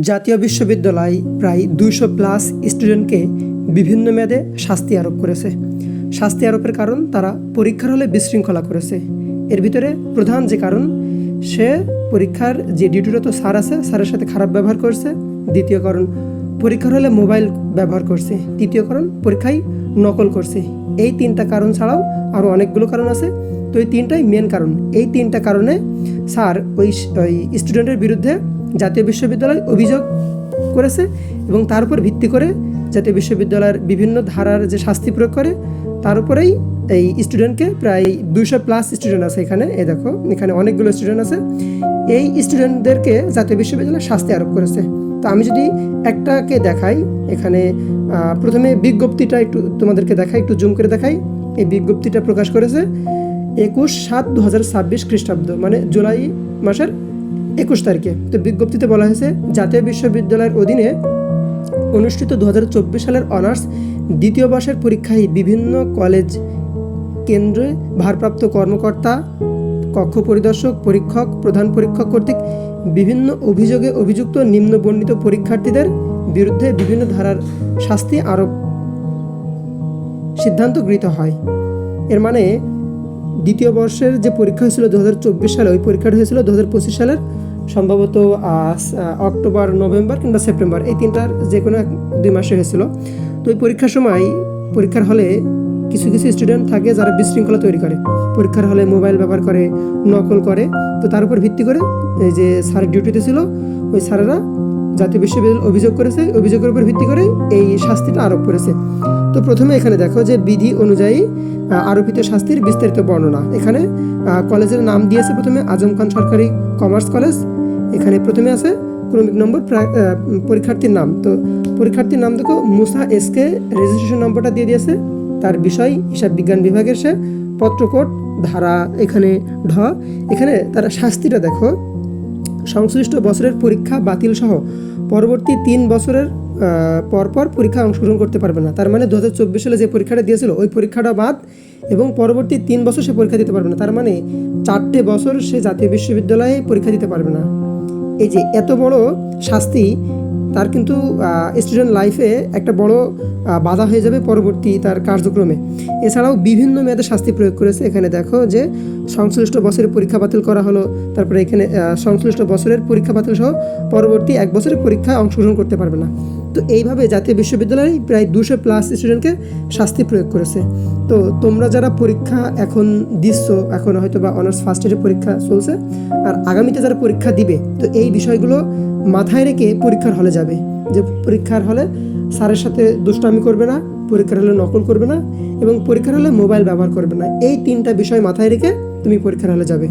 জাতীয় বিশ্ববিদ্যালয় প্রায় 200+ স্টুডেন্টকে বিভিন্ন মেয়াদে শাস্তি আরোপ করেছে। শাস্তি আরোপের কারণ তারা পরীক্ষার হলে বিশৃঙ্খলা করেছে। এর ভিতরে প্রধান যে কারণ, সে পরীক্ষার যে ডিউটিরত স্যার আছে স্যারের সাথে খারাপ ব্যবহার করছে। দ্বিতীয় কারণ, পরীক্ষার হলে মোবাইল ব্যবহার করছে। তৃতীয় কারণ, পরীক্ষায় নকল করছে। এই 3টা কারণ ছাড়াও আরও অনেকগুলো কারণ আছে। তো এই 3টাই মেন কারণ। এই 3টা কারণে স্যার ওই স্টুডেন্টের বিরুদ্ধে জাতীয় বিশ্ববিদ্যালয় অভিযোগ করেছে এবং তার উপর ভিত্তি করে জাতীয় বিশ্ববিদ্যালয়ের বিভিন্ন ধারার যে শাস্তি প্রয়োগ করে তার উপরেই এই স্টুডেন্টকে প্রায় 200+ স্টুডেন্ট আছে এখানে। দেখো এখানে অনেকগুলো স্টুডেন্ট আছে। এই স্টুডেন্টদেরকে জাতীয় বিশ্ববিদ্যালয় শাস্তি আরোপ করেছে। তো আমি যদি একটাকে দেখাই, এখানে প্রথমে বিজ্ঞপ্তিটা একটু তোমাদেরকে দেখাই, একটু জুম করে দেখাই। এই বিজ্ঞপ্তিটা প্রকাশ করেছে 21/7/2026 খ্রিস্টাব্দ, মানে জুলাই মাসের 21 তারিখে। তো বিজ্ঞপ্তিতে বলা হয়েছে, জাতীয় বিশ্ববিদ্যালয়ের অধীনে অনুষ্ঠিত 2024 সালের অনার্স দ্বিতীয় বর্ষের পরীক্ষায় বিভিন্ন কলেজ কেন্দ্রে ভারপ্রাপ্ত কর্মকর্তা, কক্ষ পরিদর্শক, পরীক্ষক, প্রধান পরীক্ষক কর্তৃক বিভিন্ন অভিযোগে অভিযুক্ত নিম্নবর্ণিত পরীক্ষার্থীদের বিরুদ্ধে বিভিন্ন ধারার শাস্তি আরোপ সিদ্ধান্ত গৃহীত হয়। এর মানে দ্বিতীয় বর্ষের যে পরীক্ষা হয়েছিল 2024 সালে, ওই পরীক্ষাটা হয়েছিল 2025 সালের সম্ভবত অক্টোবর, নভেম্বর কিংবা সেপ্টেম্বর, এই 3টার যে কোনো 2 মাসে হয়েছিল। তো ওই পরীক্ষার সময় পরীক্ষার হলে কিছু কিছু স্টুডেন্ট থাকে যারা বিশৃঙ্খলা তৈরি করে, পরীক্ষার হলে মোবাইল ব্যবহার করে, নকল করে। তো তার উপর ভিত্তি করে এই যে স্যার ডিউটিতে ছিল, ওই স্যারেরা জাতীয় বিশ্ববিদ্যালয় অভিযোগ করেছে। অভিযোগের উপর ভিত্তি করে এই শাস্তিটা আরোপ করেছে। তো প্রথমে এখানে দেখো যে বিধি অনুযায়ী আরোপিত শাস্তির বিস্তারিত বর্ণনা। এখানে কলেজের নাম দিয়েছে প্রথমে আজম খান সরকারি কমার্স কলেজ। এখানে প্রথমে আছে ক্রমিক নম্বর পরীক্ষার্থীর নাম। তো পরীক্ষার্থীর নাম দেখো মুসা এসকে, রেজিস্ট্রেশন নম্বরটা দিয়ে দিয়েছে। তার বিষয় হিসাব বিজ্ঞান বিভাগের, সে পত্রকোড ধারা এখানে এখানে তারা শাস্তিটা দেখো, সংশ্লিষ্ট বছরের পরীক্ষা বাতিল সহ পরবর্তী 3 বছরের পরপর পরীক্ষা অংশগ্রহণ করতে পারবে না। তার মানে 2024 সালে যে পরীক্ষাটা দিয়েছিল ওই পরীক্ষাটা বাদ, এবং পরবর্তী 3 বছর সে পরীক্ষা দিতে পারবে না। তার মানে 4টে বছর সে জাতীয় বিশ্ববিদ্যালয়ে পরীক্ষা দিতে পারবে না। এই যে এত বড় শাস্তি, তার কিন্তু স্টুডেন্ট লাইফে একটা বড় বাধা হয়ে যাবে পরবর্তী তার কার্যক্রমে। এছাড়াও বিভিন্ন মেয়াদে শাস্তি প্রয়োগ করেছে। এখানে দেখো যে সংশ্লিষ্ট বছরের পরীক্ষা বাতিল করা হলো, তারপরে এখানে সংশ্লিষ্ট বছরের পরীক্ষা বাতিল সহ পরবর্তী 1 বছরের পরীক্ষায় অংশগ্রহণ করতে পারবে না। তো এইভাবে জাতীয় বিশ্ববিদ্যালয় প্রায় 200+ স্টুডেন্টকে শাস্তি প্রয়োগ করেছে। তো তোমরা যারা পরীক্ষা এখন দিচ্ছ, এখন হয়তো বা অনার্স ফার্স্ট ইয়ারের পরীক্ষা চলছে, আর আগামীতে যারা পরীক্ষা দিবে, তো এই বিষয়গুলো মাথায় রেখে পরীক্ষার হলে যাবে। যে পরীক্ষার হলে স্যারের সাথে দুষ্টামি করবে না, পরীক্ষার হলে নকল করবে না, এবং পরীক্ষার হলে মোবাইল ব্যবহার করবে না। এই 3টা বিষয় মাথায় রেখে তুমি পরীক্ষার হলে যাবে।